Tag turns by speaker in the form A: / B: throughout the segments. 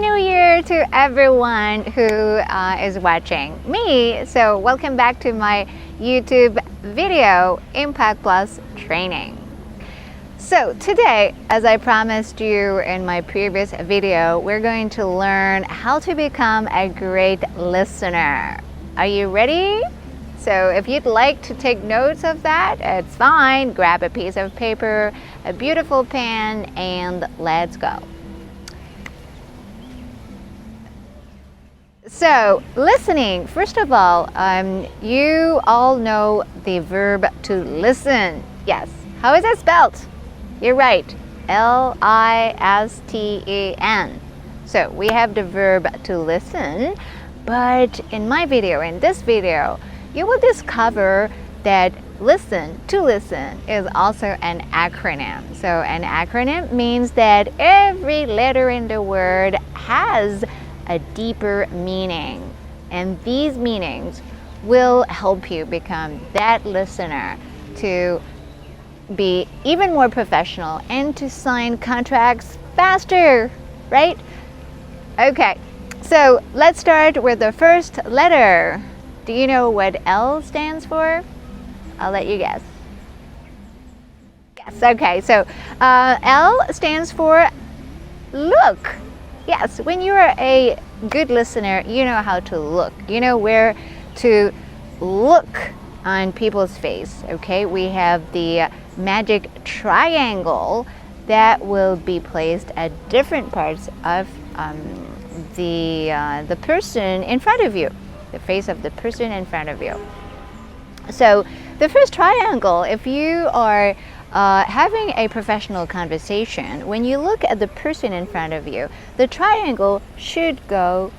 A: New Year to everyone who is watching me. So welcome back to my YouTube video, Impact Plus Training. So today, as I promised you in my previous video, we're going to learn how to become a great listener. Are you ready? So if you'd like to take notes of that, it's fine. Grab a piece of paper, a beautiful pen, and let's go. So listening, first of all, you all know the verb to listen. Yes. How is it spelled? You're right. L-I-S-T-E-N. So we have the verb to listen, but in this video, you will discover that to listen is also an acronym. So an acronym means that every letter in the word has a deeper meaning, and these meanings will help you become that listener to be even more professional and to sign contracts faster, right? Okay, so let's start with the first letter. Do you know what L stands for? I'll let you guess. Yes, okay, so L stands for look. Yes, when you're a good listener, you know how to look. You know where to look on people's face, okay? We have the magic triangle that will be placed at different parts of the person in front of you, the face of the person in front of you. So the first triangle, if you are having a professional conversation, when you look at the person in front of you, the triangle should go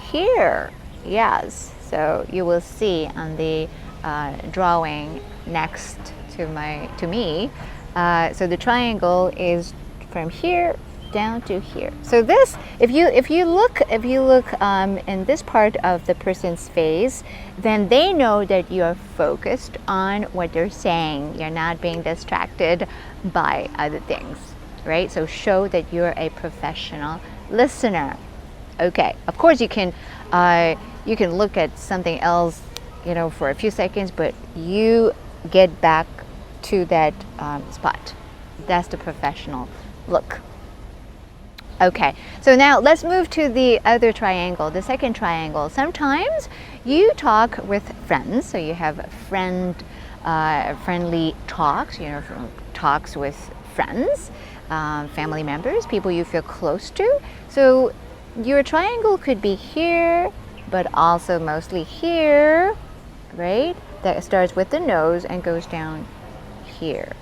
A: here. Yes, so you will see on the drawing next to me. So the triangle is from here down to here. So this, if you look in this part of the person's face, then they know that you are focused on what they're saying. You're not being distracted by other things, right? So show that you're a professional listener. Okay, of course you can look at something else, for a few seconds, but you get back to that spot. That's the professional look. Okay, so now let's move to the other triangle, the second triangle. Sometimes you talk with friends, so you have friendly talks, talks with friends, family members, people you feel close to. So your triangle could be here, but also mostly here, right? That starts with the nose and goes down here.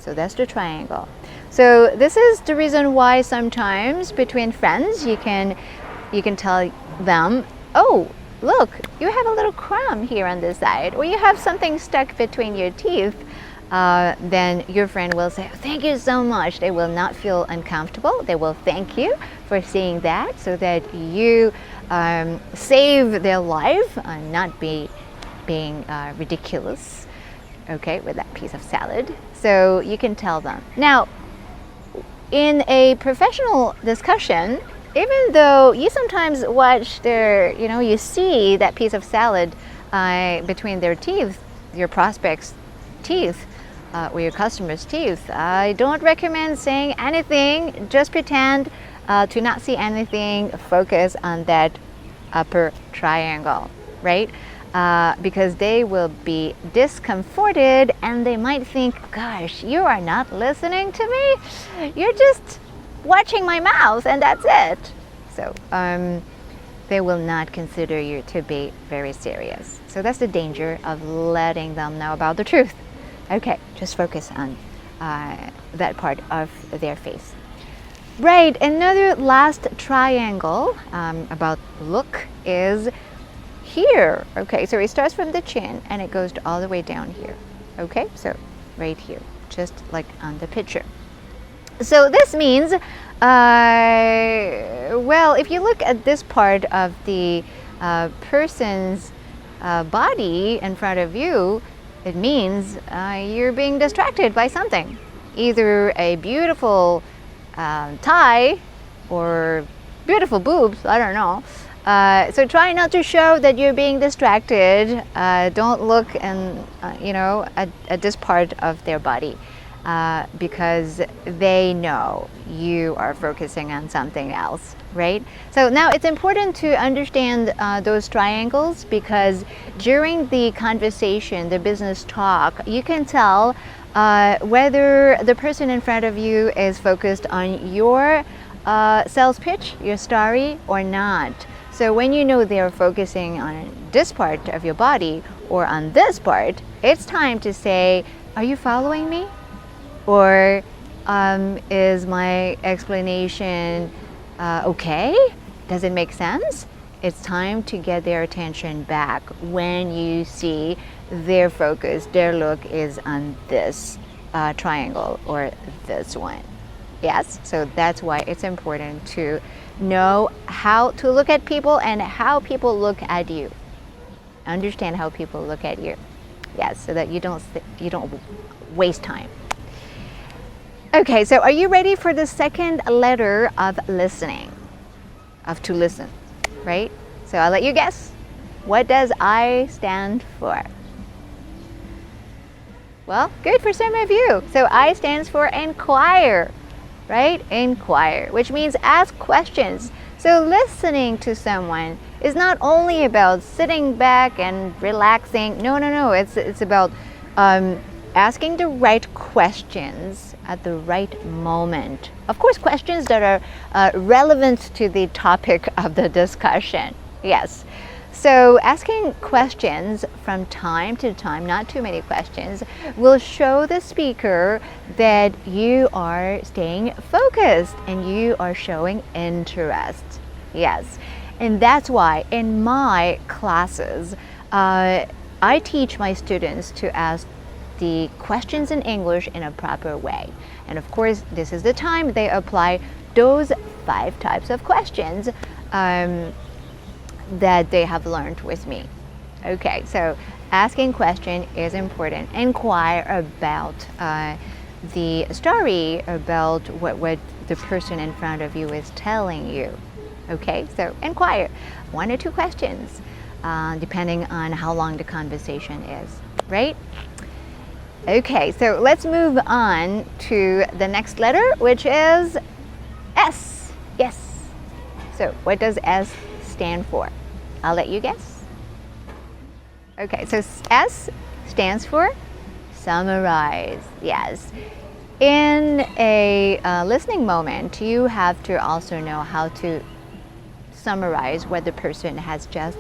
A: So that's the triangle. So this is the reason why sometimes between friends you can tell them, oh, look, you have a little crumb here on this side, or you have something stuck between your teeth. Then your friend will say, thank you so much. They will not feel uncomfortable. They will thank you for seeing that, so that you save their life and not being ridiculous, okay, with that piece of salad. So you can tell them. Now, in a professional discussion, even though you sometimes watch you see that piece of salad between their teeth, your prospect's teeth, or your customer's teeth, I don't recommend saying anything. Just pretend to not see anything. Focus on that upper triangle, right? Because they will be discomforted and they might think, gosh, you are not listening to me. You're just watching my mouth and that's it. So they will not consider you to be very serious. So that's the danger of letting them know about the truth. Okay, just focus on that part of their face. Right, another last triangle about look is here. Okay, so it starts from the chin and it goes all the way down here. Okay, so right here, just like on the picture. So this means, well, if you look at this part of the person's body in front of you, it means you're being distracted by something. Either a beautiful tie or beautiful boobs, I don't know. So try not to show that you're being distracted. Don't look at this part of their body, because they know you are focusing on something else, right? So now it's important to understand those triangles, because during the conversation, the business talk, you can tell whether the person in front of you is focused on your sales pitch, your story, or not. So when you know they're focusing on this part of your body or on this part, it's time to say, are you following me? Or is my explanation okay? Does it make sense? It's time to get their attention back when you see their focus, their look is on this triangle or this one. Yes, so that's why it's important to know how to look at people and how people look at you. Understand how people look at you. Yes, so that you don't waste time. Okay, so are you ready for the second letter of listening? Of to listen, right? So I'll let you guess. What does I stand for? Well, good for some of you. So I stands for inquire, right? Inquire, which means ask questions. So listening to someone is not only about sitting back and relaxing. No. It's about asking the right questions at the right moment. Of course, questions that are relevant to the topic of the discussion. Yes. So asking questions from time to time, not too many questions, will show the speaker that you are staying focused and you are showing interest. Yes. And that's why in my classes, I teach my students to ask the questions in English in a proper way. And of course, this is the time they apply those 5 types of questions that they have learned with me. Okay, so asking question is important. Inquire about the story, about what the person in front of you is telling you. Okay, so inquire 1 or 2 questions, depending on how long the conversation is, right? Okay, so let's move on to the next letter, which is S. Yes. So what does S stand for? I'll let you guess. Okay, so S stands for summarize. Yes. In a listening moment, you have to also know how to summarize what the person has just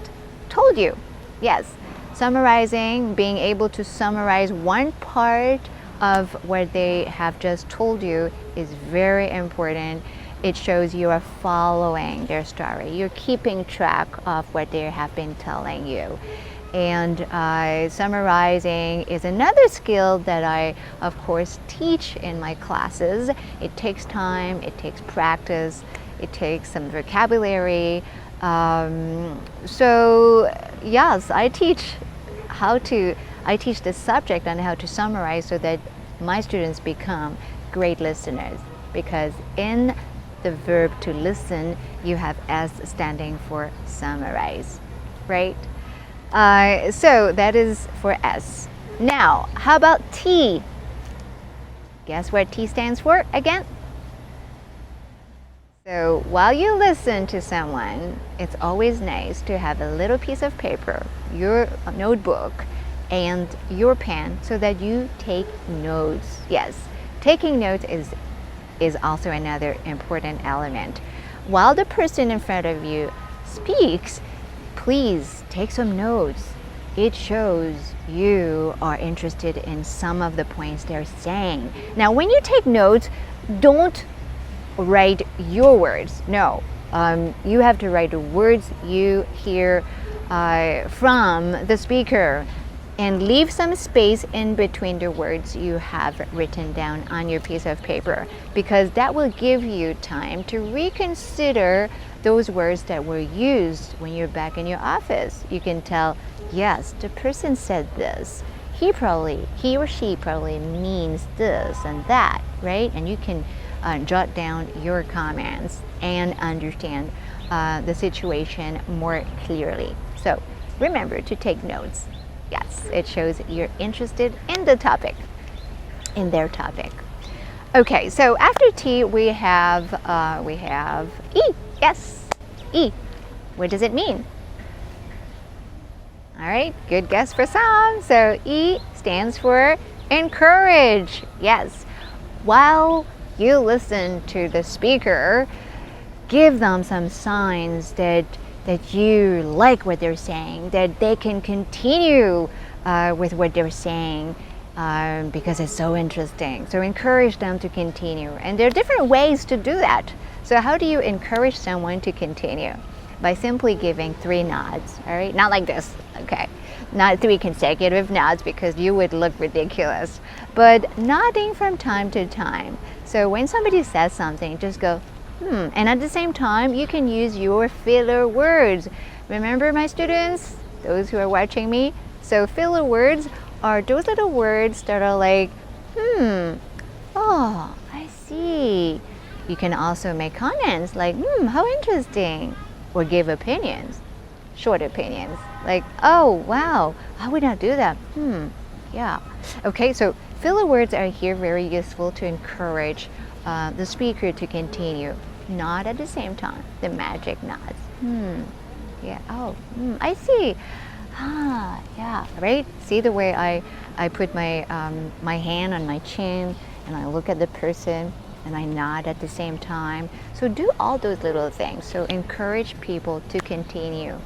A: told you. Yes. Summarizing, being able to summarize one part of what they have just told you is very important. It shows you are following their story. You're keeping track of what they have been telling you. And summarizing is another skill that I, of course, teach in my classes. It takes time, it takes practice, it takes some vocabulary. So yes, I teach the subject on how to summarize so that my students become great listeners, because in the verb to listen, you have S standing for summarize, right? So that is for S. Now, how about T? Guess what T stands for again? So while you listen to someone, it's always nice to have a little piece of paper, your notebook, and your pen so that you take notes. Yes, taking notes is also another important element. While the person in front of you speaks, please take some notes. It shows you are interested in some of the points they're saying. Now, when you take notes, don't write your words. No, you have to write the words you hear from the speaker, and leave some space in between the words you have written down on your piece of paper, because that will give you time to reconsider those words that were used when you're back in your office. You can tell, yes, the person said this. He or she probably means this and that, right? And you can jot down your comments and understand the situation more clearly. So remember to take notes. Yes, it shows you're interested in the topic, in their topic. Okay, so after T we have E. Yes, E. What does it mean? All right, good guess for some. So E stands for encourage. Yes, while you listen to the speaker, give them some signs that you like what they're saying, that they can continue with what they're saying because it's so interesting. So encourage them to continue. And there are different ways to do that. So how do you encourage someone to continue? By simply giving 3 nods, all right? Not like this, okay? Not 3 consecutive nods because you would look ridiculous, but nodding from time to time. So when somebody says something, just go, and at the same time, you can use your filler words. Remember, my students, those who are watching me? So filler words are those little words that are like, oh, I see. You can also make comments like, how interesting, or give opinions, short opinions, like, oh, wow, I would not do that. Yeah. Okay, so filler words are here very useful to encourage the speaker to continue. Nod at the same time, the magic nods. Yeah, oh, I see. Yeah, right? See the way I put my, my hand on my chin and I look at the person and I nod at the same time. So do all those little things. So encourage people to continue.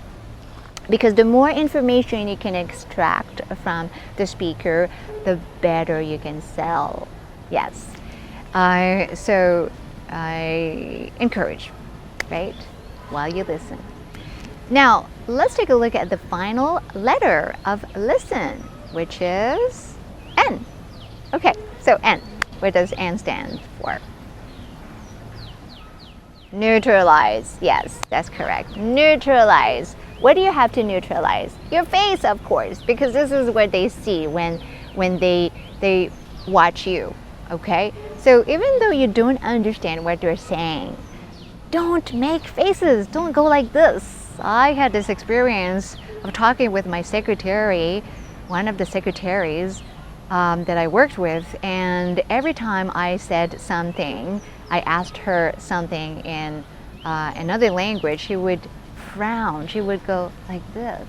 A: Because the more information you can extract from the speaker, the better you can sell. Yes. So I encourage, right? While you listen. Now, let's take a look at the final letter of listen, which is N. Okay, so N. What does N stand for? Neutralize. Yes, that's correct. Neutralize. What do you have to neutralize? Your face, of course, because this is what they see when they watch you. Okay? So even though you don't understand what they're saying, don't make faces. Don't go like this. I had this experience of talking with my secretary, one of the secretaries that I worked with, and every time I said something, I asked her something in another language, she would frown. She would go like this.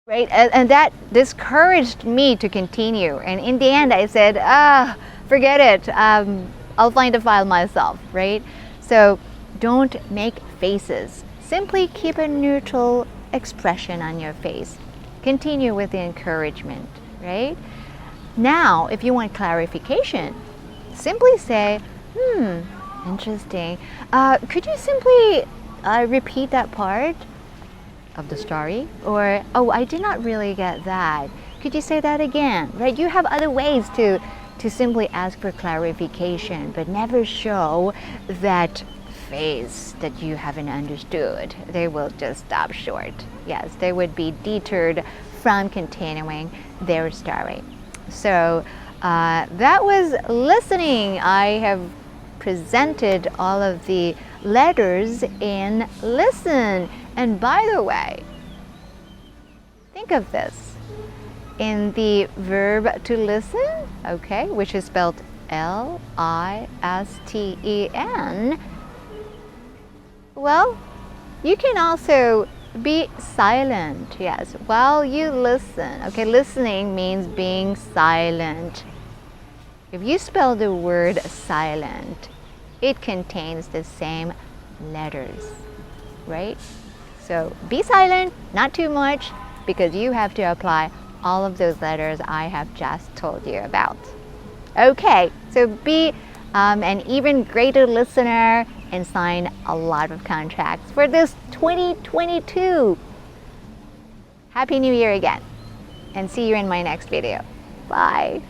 A: Right? And that discouraged me to continue. And in the end, I said, forget it. I'll find the file myself, right? So don't make faces. Simply keep a neutral expression on your face. Continue with the encouragement, right? Now, if you want clarification, simply say, interesting. Could you simply repeat that part of the story? Or, oh, I did not really get that. Could you say that again? Right? You have other ways to simply ask for clarification, but never show that face that you haven't understood. They will just stop short. Yes, they would be deterred from continuing their story. So that was listening. I have presented all of the letters in listen. And by the way, think of this. In the verb to listen, okay, which is spelled L-I-S-T-E-N, well, you can also be silent, yes, while you listen. Okay, listening means being silent. If you spell the word silent, it contains the same letters, right? So be silent, not too much, because you have to apply all of those letters I have just told you about. Okay, so be an even greater listener and sign a lot of contracts for this 2022. Happy New Year again, and see you in my next video. Bye.